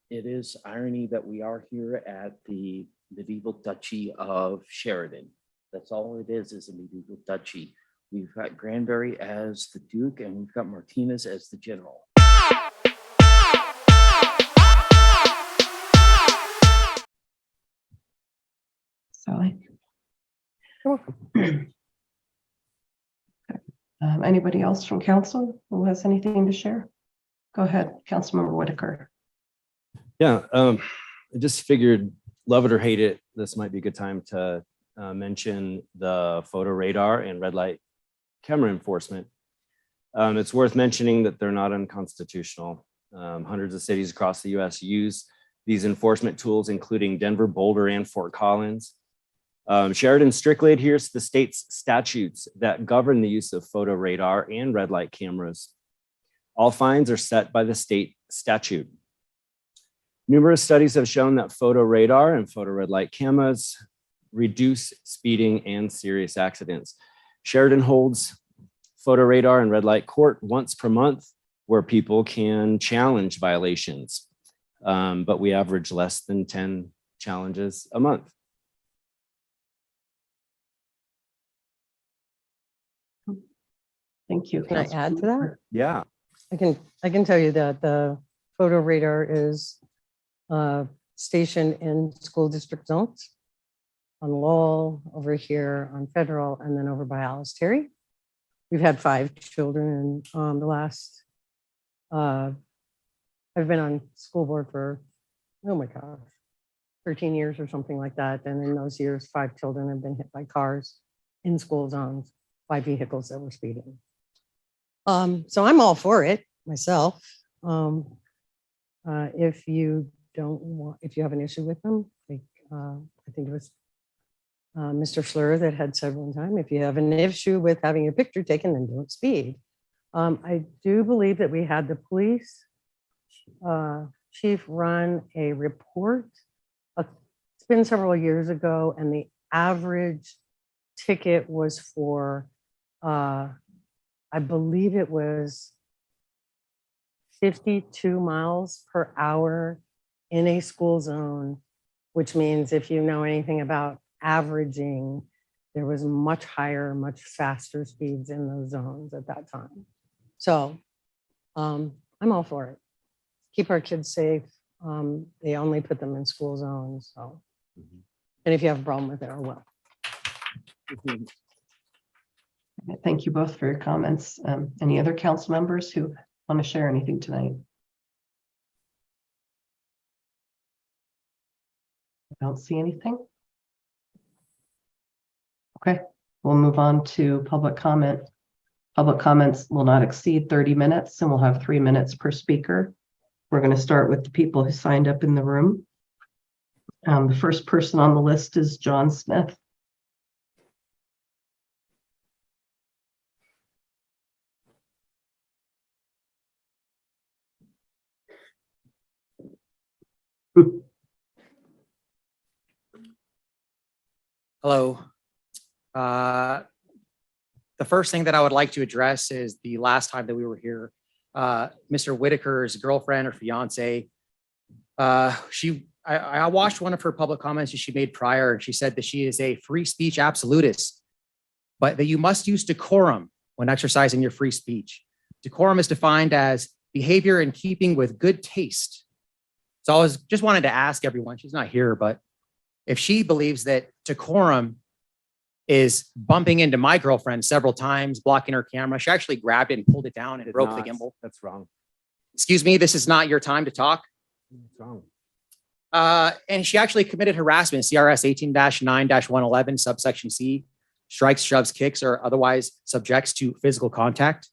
It is irony that we are here at the medieval duchy of Sheridan. That's all it is a medieval duchy. We've got Granberry as the Duke and we've got Martinez as the General. Sally. Anybody else from council who has anything to share? Go ahead, Councilmember Whitaker. Yeah, I just figured, love it or hate it, this might be a good time to mention the photo radar and red light camera enforcement. It's worth mentioning that they're not unconstitutional. Hundreds of cities across the US use these enforcement tools, including Denver, Boulder, and Fort Collins. Sheridan strictly adheres to the state's statutes that govern the use of photo radar and red light cameras. All fines are set by the state statute. Numerous studies have shown that photo radar and photo red light cameras reduce speeding and serious accidents. Sheridan holds photo radar and red light court once per month where people can challenge violations, but we average less than 10 challenges a month. Thank you. Can I add to that? Yeah. I can tell you that the photo radar is stationed in school district zones on Lowell, over here on Federal, and then over by Alice Terry. We've had 5 children in the last, I've been on school board for, oh my gosh, 13 years or something like that. And in those years, 5 children have been hit by cars in school zones by vehicles that were speeding. So I'm all for it myself. If you don't want, if you have an issue with them, like, I think it was Mr. Fleur that had said one time, if you have an issue with having your picture taken, then don't speed. I do believe that we had the police chief run a report. It's been several years ago, and the average ticket was for, I believe it was 52 miles per hour in a school zone, which means if you know anything about averaging, there was much higher, much faster speeds in those zones at that time. So I'm all for it. Keep our kids safe. They only put them in school zones. So, and if you have a problem with it, I will. Thank you both for your comments. Any other council members who want to share anything tonight? I don't see anything. Okay, we'll move on to public comment. Public comments will not exceed 30 minutes and we'll have 3 minutes per speaker. We're going to start with the people who signed up in the room. The first person on the list is John Smith. Hello. The first thing that I would like to address is the last time that we were here, Mr. Whitaker's girlfriend or fiance. I watched one of her public comments that she made prior, and she said that she is a free speech absolutist, but that you must use decorum when exercising your free speech. Decorum is defined as behavior in keeping with good taste. So I was just wanted to ask everyone, she's not here, but if she believes that decorum is bumping into my girlfriend several times, blocking her camera, she actually grabbed it and pulled it down and broke the gimbal. That's wrong. Excuse me, this is not your time to talk. That's wrong. And she actually committed harassment, CRS 18-9-111, subsection C, strikes, shoves, kicks, or otherwise subjects to physical contact.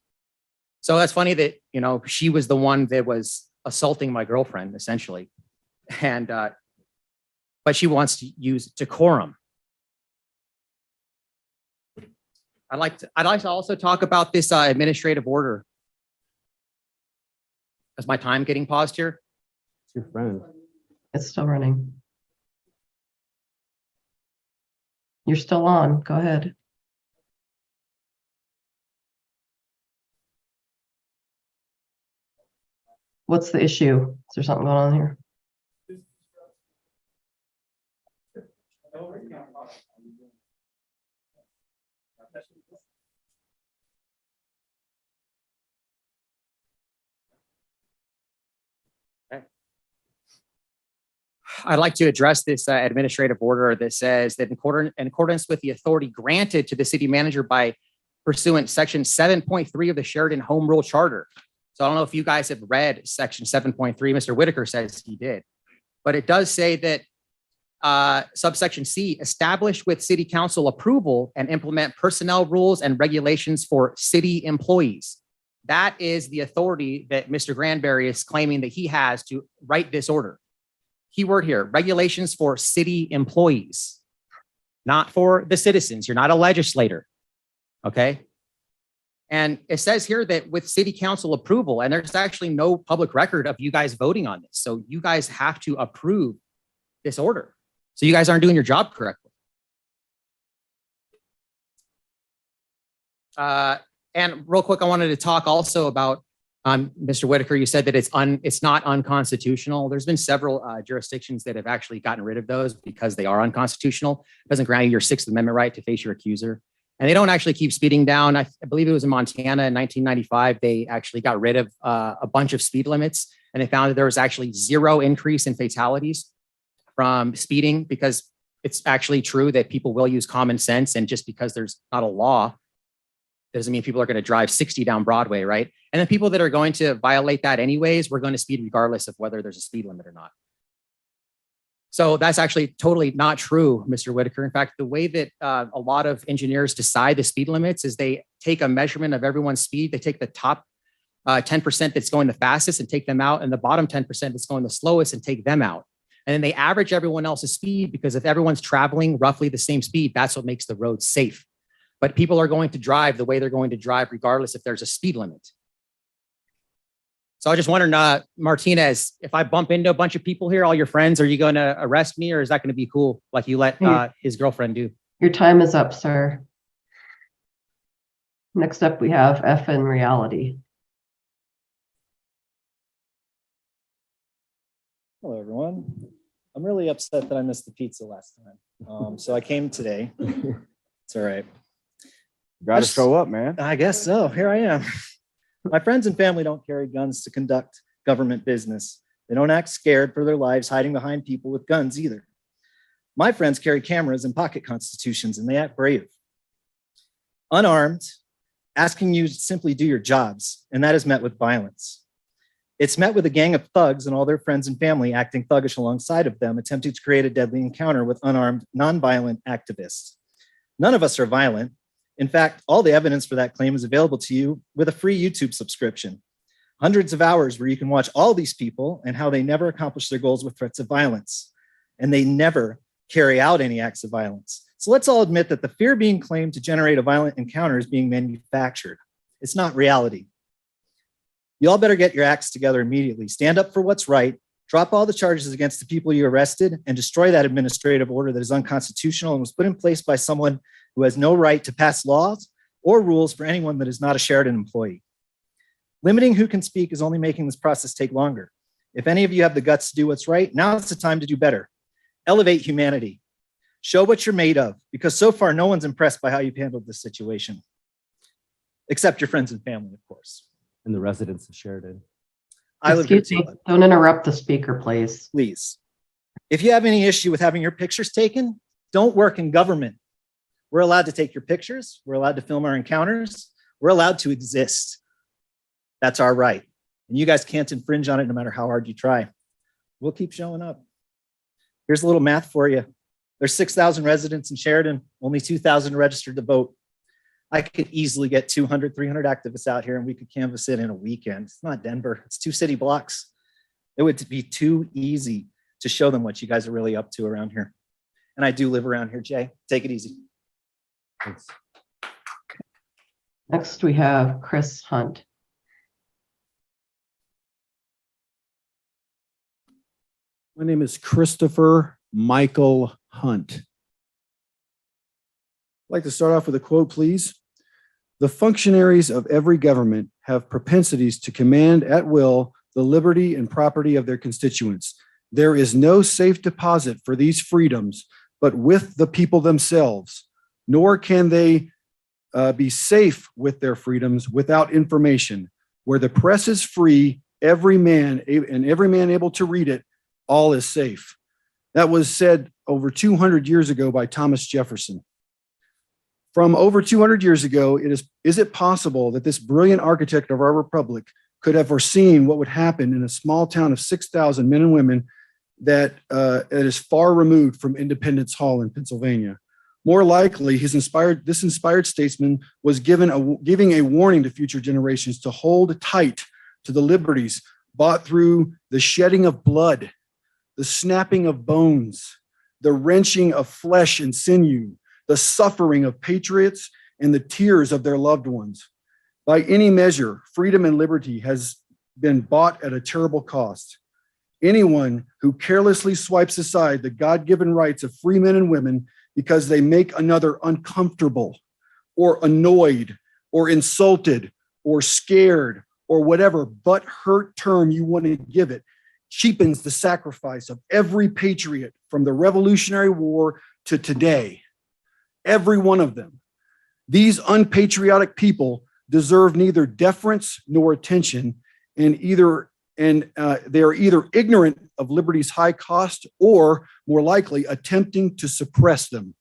So that's funny that, you know, she was the one that was assaulting my girlfriend, essentially. And, but she wants to use decorum. I'd like to also talk about this administrative order. Is my time getting paused here? It's your friend. It's still running. You're still on. Go ahead. What's the issue? Is there something going on here? I'd like to address this administrative order that says that in accordance with the authority granted to the city manager by pursuant section 7.3 of the Sheridan Home Rule Charter. So I don't know if you guys have read section 7.3. Mr. Whitaker says he did, but it does say that subsection C, establish with city council approval and implement personnel rules and regulations for city employees. That is the authority that Mr. Granberry is claiming that he has to write this order. Keyword here, regulations for city employees, not for the citizens. You're not a legislator, okay? And it says here that with city council approval, and there's actually no public record of you guys voting on this. So you guys have to approve this order. So you guys aren't doing your job correctly. And real quick, I wanted to talk also about Mr. Whitaker, you said that it's not unconstitutional. There's been several jurisdictions that have actually gotten rid of those because they are unconstitutional. It doesn't grant you your Sixth Amendment right to face your accuser. And they don't actually keep speeding down. I believe it was in Montana in 1995. They actually got rid of a bunch of speed limits, and they found that there was actually zero increase in fatalities from speeding, because it's actually true that people will use common sense. And just because there's not a law, doesn't mean people are going to drive 60 down Broadway, right? And then people that are going to violate that anyways, we're going to speed regardless of whether there's a speed limit or not. So that's actually totally not true, Mr. Whitaker. In fact, the way that a lot of engineers decide the speed limits is they take a measurement of everyone's speed. They take the top 10% that's going the fastest and take them out, and the bottom 10% that's going the slowest and take them out. And then they average everyone else's speed, because if everyone's traveling roughly the same speed, that's what makes the road safe. But people are going to drive the way they're going to drive regardless if there's a speed limit. So I just wondering, Martinez, if I bump into a bunch of people here, all your friends, are you going to arrest me, or is that going to be cool like you let his girlfriend do? Your time is up, sir. Next up, we have F in reality. Hello, everyone. I'm really upset that I missed the pizza last time. So I came today. It's all right. Got to show up, man. I guess so. Here I am. My friends and family don't carry guns to conduct government business. They don't act scared for their lives hiding behind people with guns either. My friends carry cameras and pocket constitutions, and they act brave. Unarmed, asking you to simply do your jobs, and that is met with violence. It's met with a gang of thugs and all their friends and family acting thuggish alongside of them, attempting to create a deadly encounter with unarmed, nonviolent activists. None of us are violent. In fact, all the evidence for that claim is available to you with a free YouTube subscription. Hundreds of hours where you can watch all these people and how they never accomplish their goals with threats of violence. And they never carry out any acts of violence. So let's all admit that the fear being claimed to generate a violent encounter is being manufactured. It's not reality. You all better get your acts together immediately. Stand up for what's right, drop all the charges against the people you arrested, and destroy that administrative order that is unconstitutional and was put in place by someone who has no right to pass laws or rules for anyone that is not a Sheridan employee. Limiting who can speak is only making this process take longer. If any of you have the guts to do what's right, now is the time to do better. Elevate humanity. Show what you're made of, because so far no one's impressed by how you've handled this situation. Except your friends and family, of course. And the residents of Sheridan. I live here Excuse too. me, don't interrupt the speaker, please. Please. If you have any issue with having your pictures taken, don't work in government. We're allowed to take your pictures. We're allowed to film our encounters. We're allowed to exist. That's our right. And you guys can't infringe on it no matter how hard you try. We'll keep showing up. Here's a little math for you. There's 6,000 residents in Sheridan, only 2,000 registered to vote. I could easily get 200, 300 activists out here and we could canvass it in a weekend. It's not Denver, it's 2 city blocks. It would be too easy to show them what you guys are really up to around here. And I do live around here, Jay. Take it easy. Thanks. Next, we have Chris Hunt. My name is Christopher Michael Hunt. I'd like to start off with a quote, please. The functionaries of every government have propensities to command at will the liberty and property of their constituents. There is no safe deposit for these freedoms but with the people themselves, nor can they be safe with their freedoms without information. Where the press is free, every man able to read it, all is safe. That was said over 200 years ago by Thomas Jefferson. From over 200 years ago, is it possible that this brilliant architect of our republic could have foreseen what would happen in a small town of 6,000 men and women that is far removed from Independence Hall in Pennsylvania? More likely, this inspired statesman was giving a warning to future generations to hold tight to the liberties bought through the shedding of blood, the snapping of bones, the wrenching of flesh and sinew, the suffering of patriots, and the tears of their loved ones. By any measure, freedom and liberty has been bought at a terrible cost. Anyone who carelessly swipes aside the God-given rights of free men and women because they make another uncomfortable or annoyed or insulted or scared or whatever but hurt term you want to give it cheapens the sacrifice of every patriot from the Revolutionary War to today. Every one of them. These unpatriotic people deserve neither deference nor attention, and they are either ignorant of liberty's high cost or, more likely, attempting to suppress them.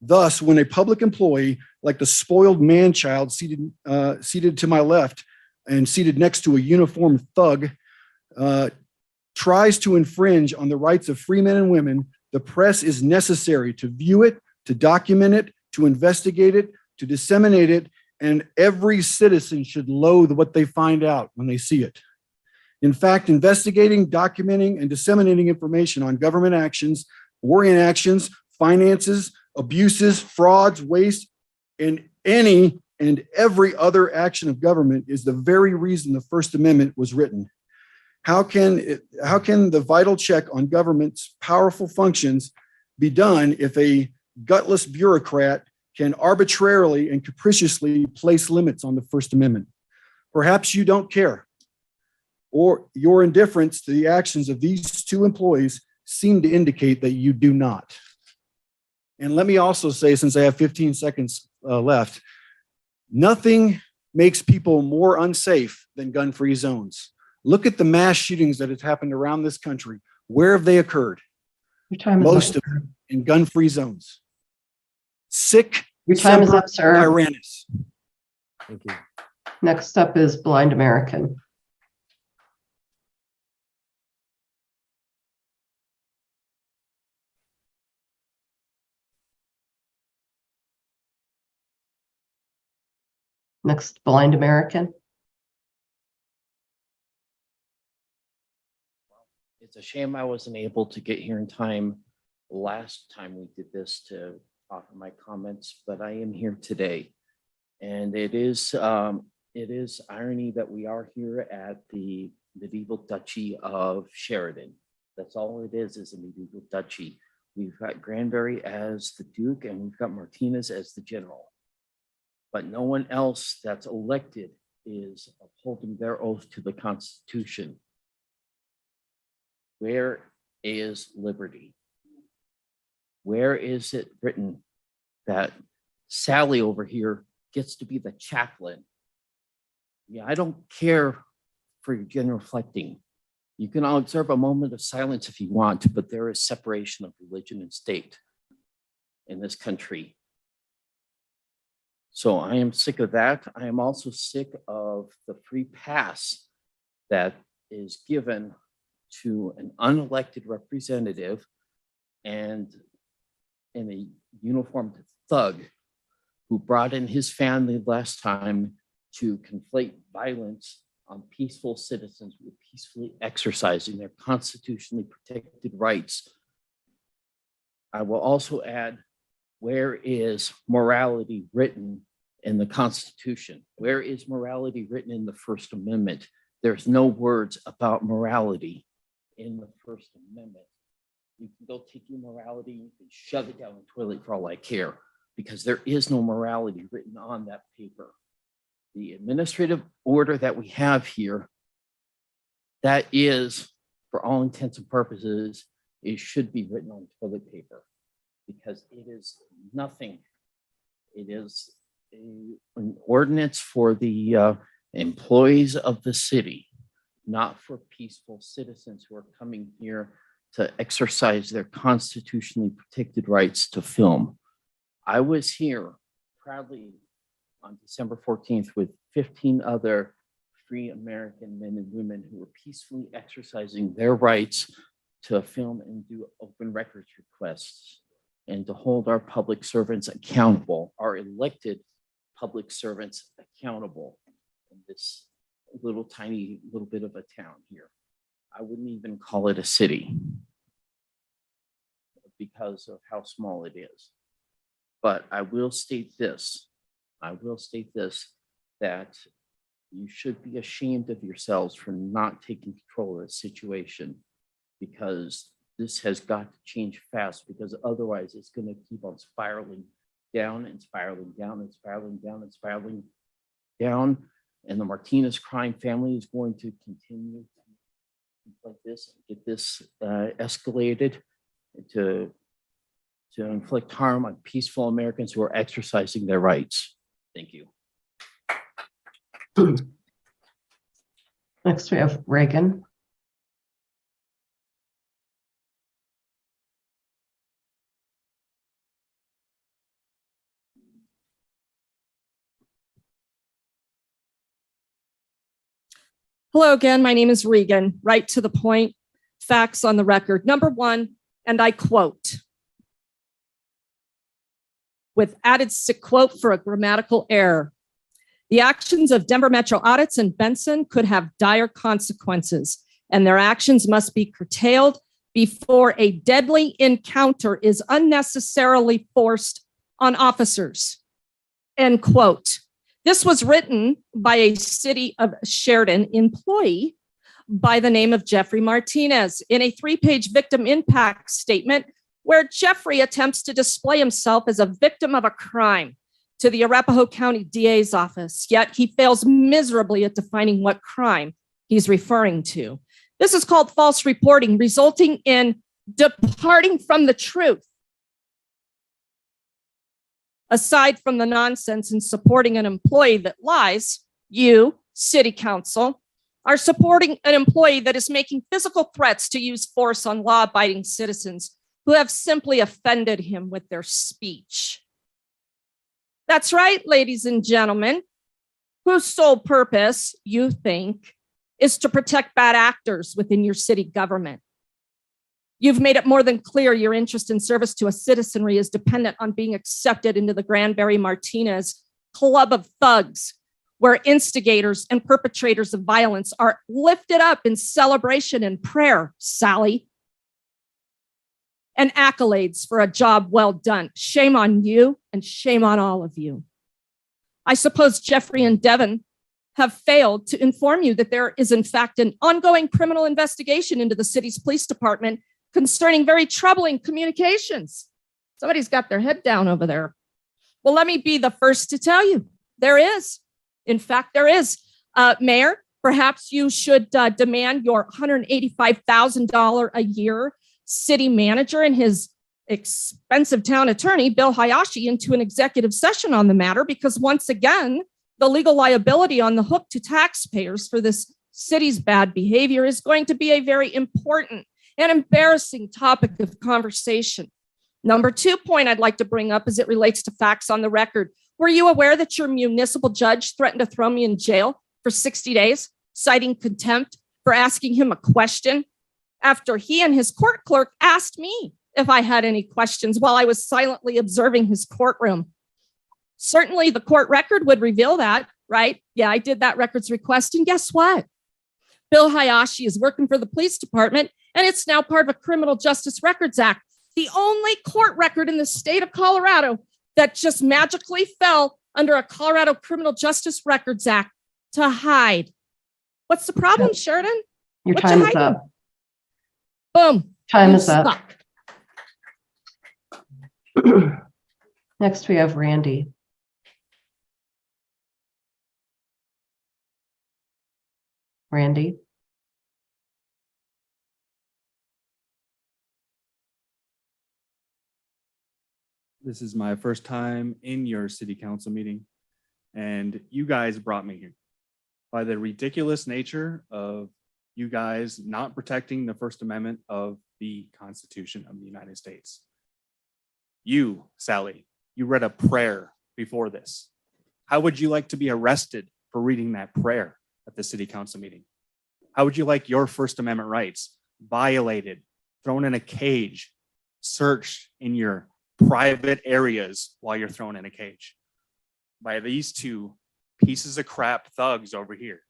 Thus, when a public employee, like the spoiled man-child seated to my left and seated next to a uniformed thug, tries to infringe on the rights of free men and women, the press is necessary to view it, to document it, to investigate it, to disseminate it, and every citizen should loathe what they find out when they see it. In fact, investigating, documenting, and disseminating information on government actions, war inactions, finances, abuses, frauds, waste, and any and every other action of government is the very reason the First Amendment was written. How can the vital check on government's powerful functions be done if a gutless bureaucrat can arbitrarily and capriciously place limits on the First Amendment? Perhaps you don't care, or your indifference to the actions of these two employees seem to indicate that you do not. And let me also say, since I have 15 seconds left, nothing makes people more unsafe than gun-free zones. Look at the mass shootings that have happened around this country. Where have they occurred? Your time is Most up. of them in gun-free zones. Sick. Your time is semper up, sir. tyrannis. Thank you. Next up is Blind American. Next, Blind American. It's a shame I wasn't able to get here in time last time we did this to offer my comments, but I am here today. And it is irony that we are here at the medieval duchy of Sheridan. That's all it is a medieval duchy. We've got Granberry as the Duke and we've got Martinez as the general. But no one else that's elected is upholding their oath to the Constitution. Where is liberty? Where is it written that Sally over here gets to be the chaplain? Yeah, I don't care for your general reflecting. You can all observe a moment of silence if you want, but there is separation of religion and state in this country. So I am sick of that. I am also sick of the free pass that is given to an unelected representative and a uniformed thug who brought in his family last time to conflate violence on peaceful citizens with peacefully exercising their constitutionally protected rights. I will also add, where is morality written in the Constitution? Where is morality written in the First Amendment? There's no words about morality in the First Amendment. You can go take your morality, you can shove it down the toilet for all I care, because there is no morality written on that paper. The administrative order that we have here that is, for all intents and purposes, it should be written on toilet paper because it is nothing. It is an ordinance for the employees of the city, not for peaceful citizens who are coming here to exercise their constitutionally protected rights to film. I was here proudly on December 14th with 15 other free American men and women who were peacefully exercising their rights to film and do open records requests and to hold our public servants accountable, our elected public servants accountable in this little tiny little bit of a town here. I wouldn't even call it a city because of how small it is. But I will state this, that you should be ashamed of yourselves for not taking control of the situation because this has got to change fast because otherwise it's going to keep on spiraling down and spiraling down and spiraling down and spiraling down. And the Martinez crime family is going to continue like this, get this escalated to inflict harm on peaceful Americans who are exercising their rights. Thank you. Next, we have Reagan. Hello again, my name is Regan. Right to the point, facts on the record. Number one, and I quote, with added sick quote for a grammatical error. The actions of Denver Metro Audits and Benson could have dire consequences, and their actions must be curtailed before a deadly encounter is unnecessarily forced on officers. End quote. This was written by a city of Sheridan employee by the name of Jeffrey Martinez in a 3-page victim impact statement where Jeffrey attempts to display himself as a victim of a crime to the Arapahoe County DA's office, yet he fails miserably at defining what crime he's referring to. This is called false reporting, resulting in departing from the truth. Aside from the nonsense in supporting an employee that lies, you, City Council, are supporting an employee that is making physical threats to use force on law-abiding citizens who have simply offended him with their speech. That's right, ladies and gentlemen, whose sole purpose, you think, is to protect bad actors within your city government. You've made it more than clear your interest in service to a citizenry is dependent on being accepted into the Granberry Martinez club of thugs, where instigators and perpetrators of violence are lifted up in celebration and prayer, Sally, and accolades for a job well done. Shame on you and shame on all of you. I suppose Jeffrey and Devin have failed to inform you that there is in fact an ongoing criminal investigation into the city's police department concerning very troubling communications. Somebody's got their head down over there. Well, let me be the first to tell you, there is. In fact, there is. Mayor, perhaps you should demand your $185,000 a year city manager and his expensive town attorney, Bill Hsyashi, into an executive session on the matter, because once again, the legal liability on the hook to taxpayers for this city's bad behavior is going to be a very important and embarrassing topic of conversation. Number 2 point I'd like to bring up as it relates to facts on the record. Were you aware that your municipal judge threatened to throw me in jail for 60 days, citing contempt for asking him a question after he and his court clerk asked me if I had any questions while I was silently observing his courtroom? Certainly the court record would reveal that, right? Yeah, I did that records request, and guess what? Bill Hsyashi is working for the police department, and it's now part of a Criminal Justice Records Act, the only court record in the state of Colorado that just magically fell under a Colorado Criminal Justice Records Act to hide. What's the problem, Sheridan? Your What time you is hiding? up. Boom. Time You is up. suck. Next, we have Randy. Randy. This is my first time in your city council meeting, and you guys brought me here by the ridiculous nature of you guys not protecting the First Amendment of the Constitution of the United States. You, Sally, you read a prayer before this. How would you like to be arrested for reading that prayer at the city council meeting? How would you like your First Amendment rights violated, thrown in a cage, searched in your private areas while you're thrown in a cage by these two pieces of crap thugs over here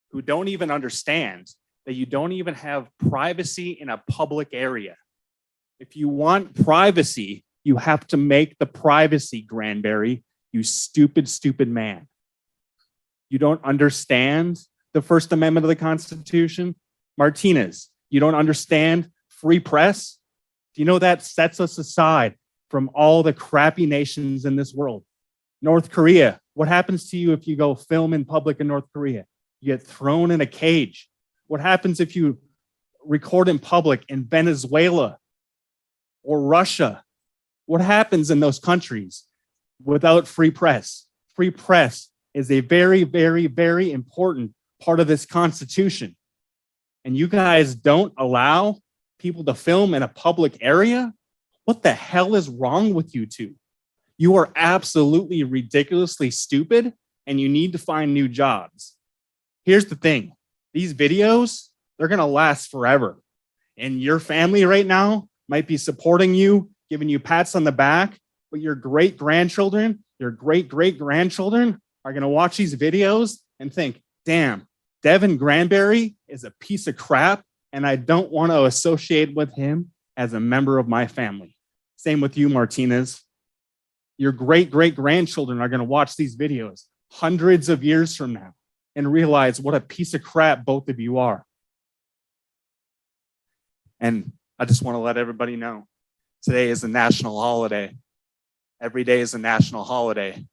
who don't even understand that you don't even have privacy in a public area? If you want privacy, you have to make the privacy, Granberry, you stupid, stupid man. You don't understand the First Amendment of the Constitution? Martinez, you don't understand free press? Do you know that sets us aside from all the crappy nations in this world? North Korea, what happens to you if you go film in public in North Korea? You get thrown in a cage. What happens if you record in public in Venezuela or Russia? What happens in those countries without free press? Free press is a very, very, very important part of this Constitution. And you guys don't allow people to film in a public area? What the hell is wrong with you two? You are absolutely ridiculously stupid, and you need to find new jobs. Here's the thing. These videos, they're going to last forever. And your family right now might be supporting you, giving you pats on the back, but your great-grandchildren, your great-great-grandchildren are going to watch these videos and think, damn, Devin Granberry is a piece of crap, and I don't want to associate with him as a member of my family. Same with you, Martinez. Your great-great-grandchildren are going to watch these videos hundreds of years from now and realize what a piece of crap both of you are. And I just want to let everybody know, today is a national holiday. Every day is a national holiday.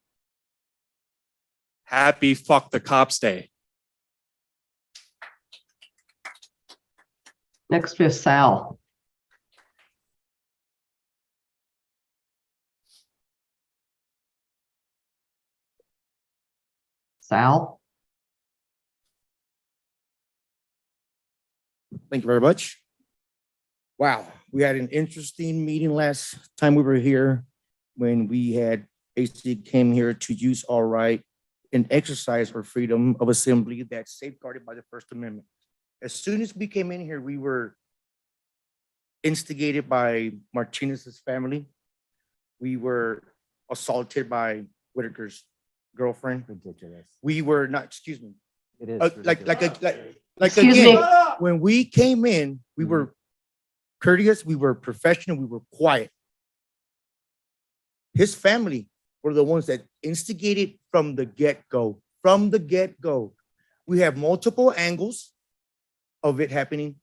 Happy Fuck the Cops Day. Next we have Sal. Sal? Thank you very much. Wow, we had an interesting meeting last time we were here when we had basically came here to use our right and exercise our freedom of assembly that's safeguarded by the First Amendment. As soon as we came in here, we were instigated by Martinez's family. We were assaulted by Whitaker's girlfriend. Ridiculous. We were not, excuse me. It is. Like Excuse again, me. when we came in, we were courteous, we were professional, we were quiet. His family were the ones that instigated from the get-go. From the get-go. We have multiple angles of it happening.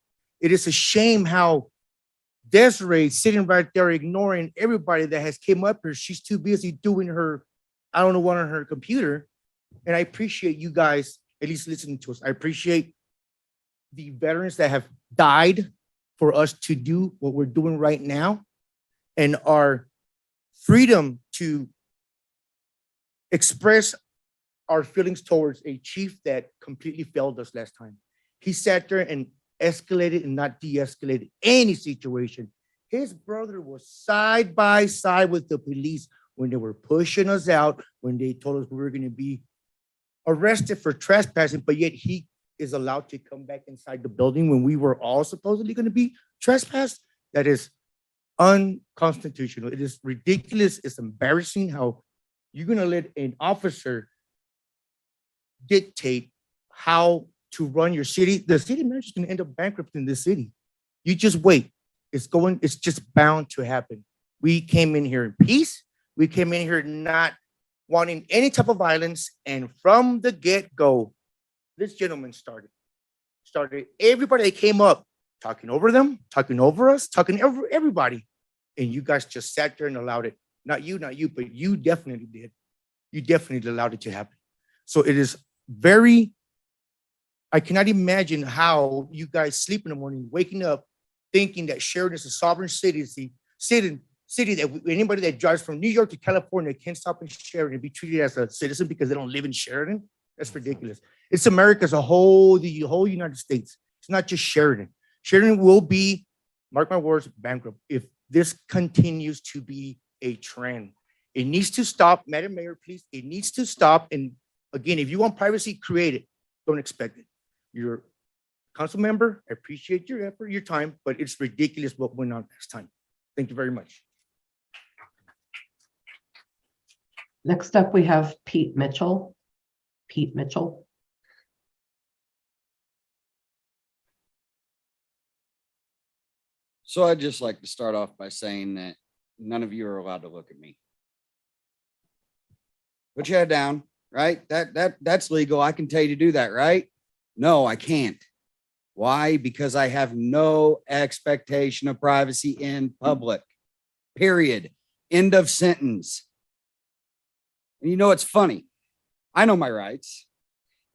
It is a shame how Desiree sitting right there ignoring everybody that has came up here. She's too busy doing her, I don't know what on her computer. And I appreciate you guys at least listening to us. I appreciate the veterans that have died for us to do what we're doing right now, and our freedom to express our feelings towards a chief that completely failed us last time. He sat there and escalated and not de-escalated any situation. His brother was side by side with the police when they were pushing us out, when they told us we were going to be arrested for trespassing, but yet he is allowed to come back inside the building when we were all supposedly going to be trespassed. That is unconstitutional. It is ridiculous. It's embarrassing how you're going to let an officer dictate how to run your city. The city manager is going to end up bankrupt in this city. You just wait. It's just bound to happen. We came in here in peace. We came in here not wanting any type of violence. And from the get-go, this gentleman started everybody that came up talking over them, talking over us, talking over everybody. And you guys just sat there and allowed it. Not you, but you definitely did. You definitely allowed it to happen. So it is I cannot imagine how you guys sleep in the morning, waking up, thinking that Sheridan is a sovereign city city that anybody that drives from New York to California can't stop in Sheridan and be treated as a citizen because they don't live in Sheridan. That's ridiculous. It's America as a whole, the whole United States. It's not just Sheridan. Sheridan will be, mark my words, bankrupt if this continues to be a trend. It needs to stop, Madam Mayor, please. It needs to stop. And again, if you want privacy, create it. Don't expect it. You're a council member. I appreciate your effort, your time, but it's ridiculous what went on last time. Thank you very much. Next up, we have Pete Mitchell. Pete Mitchell. So I'd just like to start off by saying that none of you are allowed to look at me. Put your head down, right? That's legal. I can tell you to do that, right? No, I can't. Why? Because I have no expectation of privacy in public. Period. End of sentence. And you know, it's funny. I know my rights.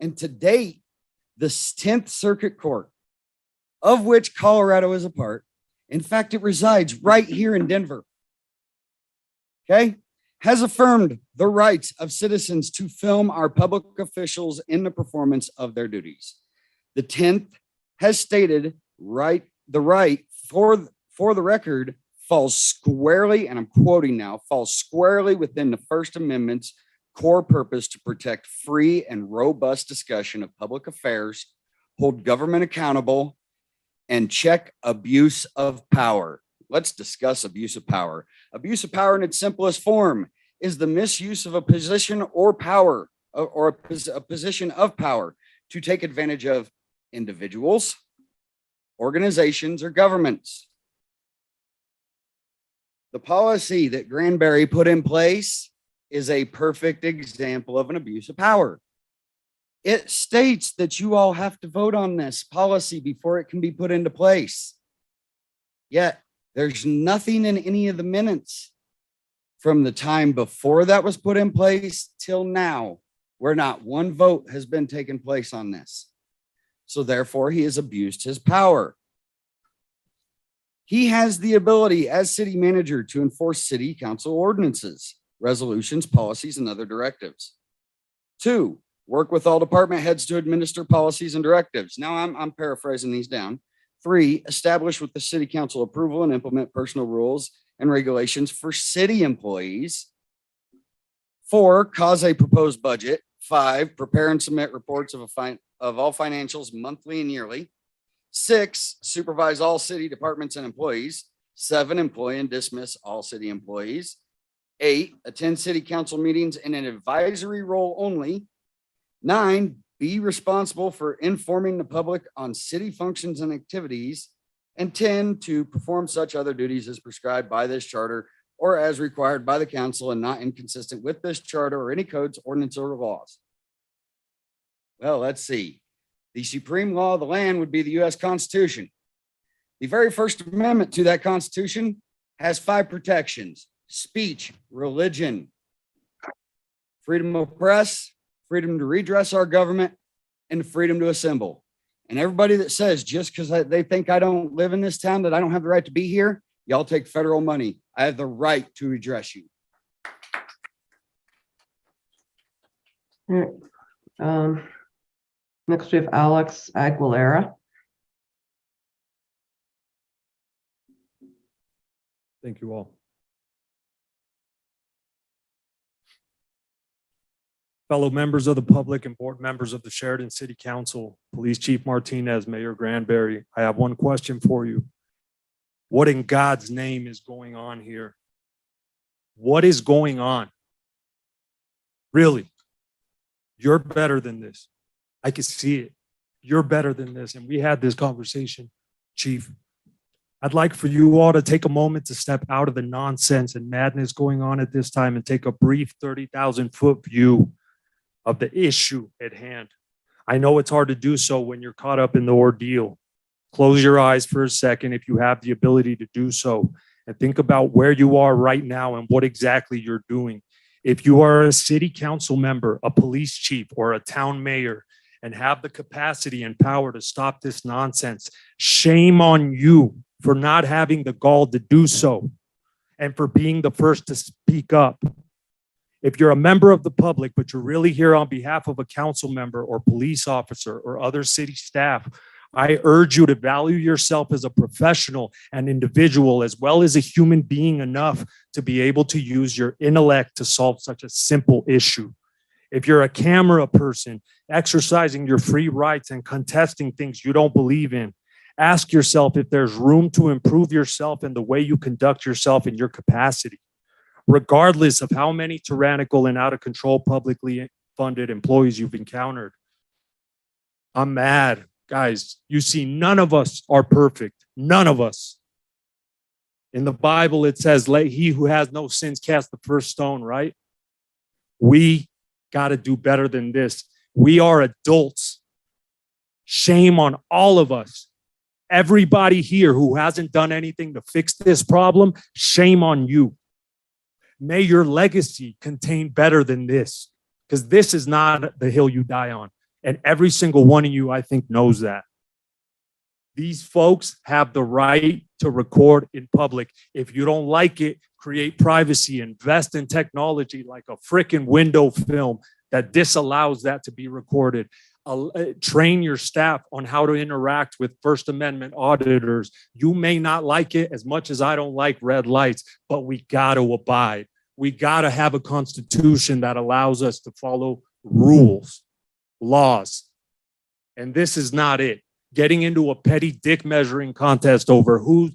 And to date, the 10th Circuit Court, of which Colorado is a part, in fact, it resides right here in Denver, okay, has affirmed the rights of citizens to film our public officials in the performance of their duties. The 10th has stated the right for the record falls squarely, and I'm quoting now, falls squarely within the First Amendment's core purpose to protect free and robust discussion of public affairs, hold government accountable, and check abuse of power. Let's discuss abuse of power. Abuse of power in its simplest form is the misuse of a position or power or a position of power to take advantage of individuals, organizations, or governments. The policy that Granberry put in place is a perfect example of an abuse of power. It states that you all have to vote on this policy before it can be put into place. Yet there's nothing in any of the minutes from the time before that was put in place till now where not one vote has been taken place on this. So therefore, he has abused his power. He has the ability as city manager to enforce city council ordinances, resolutions, policies, and other directives. 2, work with all department heads to administer policies and directives. Now I'm paraphrasing these down. 3, establish with the city council approval and implement personal rules and regulations for city employees. 4, cause a proposed budget. 5, prepare and submit reports of all financials monthly and yearly. 6, supervise all city departments and employees. 7, employ and dismiss all city employees. 8, attend city council meetings in an advisory role only. 9, be responsible for informing the public on city functions and activities. And 10, to perform such other duties as prescribed by this charter or as required by the council and not inconsistent with this charter or any codes, ordinance, or laws. Well, let's see. The supreme law of the land would be the U.S. Constitution. The very First Amendment to that Constitution has 5 protections: speech, religion, freedom of press, freedom to redress our government, and freedom to assemble. And everybody that says just because they think I don't live in this town that I don't have the right to be here, y'all take federal money. I have the right to redress you. All right. Next we have Alex Aguilera. Thank you all. Fellow members of the public and board members of the Sheridan City Council, Police Chief Martinez, Mayor Granberry, I have one question for you. What in God's name is going on here? What is going on? Really? You're better than this. I can see it. You're better than this. And we had this conversation, Chief. I'd like for you all to take a moment to step out of the nonsense and madness going on at this time and take a brief 30,000-foot view of the issue at hand. I know it's hard to do so when you're caught up in the ordeal. Close your eyes for a second if you have the ability to do so, and think about where you are right now and what exactly you're doing. If you are a city council member, a police chief, or a town mayor, and have the capacity and power to stop this nonsense, shame on you for not having the gall to do so. and for being the first to speak up. If you're a member of the public, but you're really here on behalf of a council member or police officer or other city staff, I urge you to value yourself as a professional and individual, as well as a human being enough to be able to use your intellect to solve such a simple issue. If you're a camera person, exercising your free rights and contesting things you don't believe in, ask yourself if there's room to improve yourself and the way you conduct yourself in your capacity. Regardless of how many tyrannical and out of control publicly funded employees you've encountered. I'm mad, guys. You see, none of us are perfect. None of us. In the Bible, it says, let he who has no sins cast the first stone, right? We got to do better than this. We are adults. Shame on all of us. Everybody here who hasn't done anything to fix this problem, shame on you. May your legacy contain better than this, because this is not the hill you die on. And every single one of you, I think, knows that. These folks have the right to record in public. If you don't like it, create privacy, invest in technology like a freaking window film that disallows that to be recorded. Train your staff on how to interact with First Amendment auditors. You may not like it as much as I don't like red lights, but we got to abide. We got to have a constitution that allows us to follow rules, laws. And this is not it. Getting into a petty dick measuring contest over who's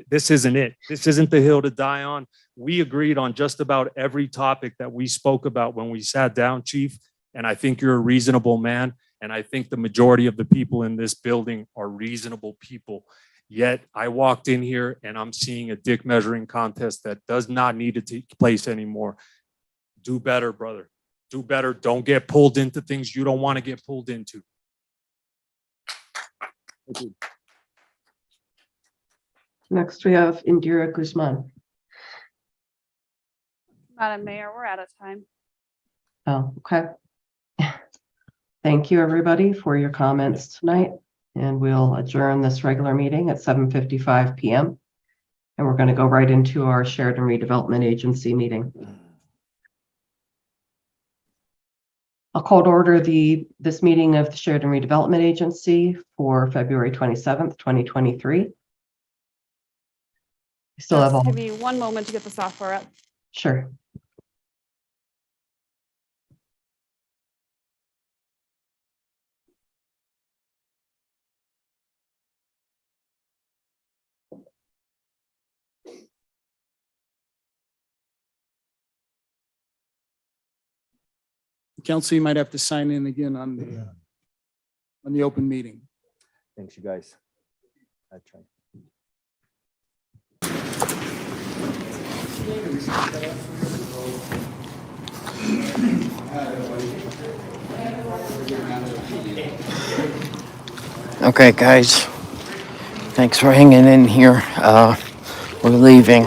this isn't it. This isn't the hill to die on. We agreed on just about every topic that we spoke about when we sat down, Chief. And I think you're a reasonable man. And I think the majority of the people in this building are reasonable people. Yet I walked in here and I'm seeing a dick measuring contest that does not need to take place anymore. Do better, brother. Do better. Don't get pulled into things you don't want to get pulled into. Thank you. Next, we have Indira Guzman. Madam Mayor, we're out of time. Oh, okay. Thank you, everybody, for your comments tonight. And we'll adjourn this regular meeting at 7:55 p.m. And we're going to go right into our Sheridan Redevelopment Agency meeting. I'll call to order this meeting of the Sheridan Redevelopment Agency for February 27th, 2023. We still have all. Give me one moment to get the software up. Sure. Council, you might have to sign in again on the open meeting. Thanks, you guys. I tried. Okay, guys. Thanks for hanging in here. We're leaving.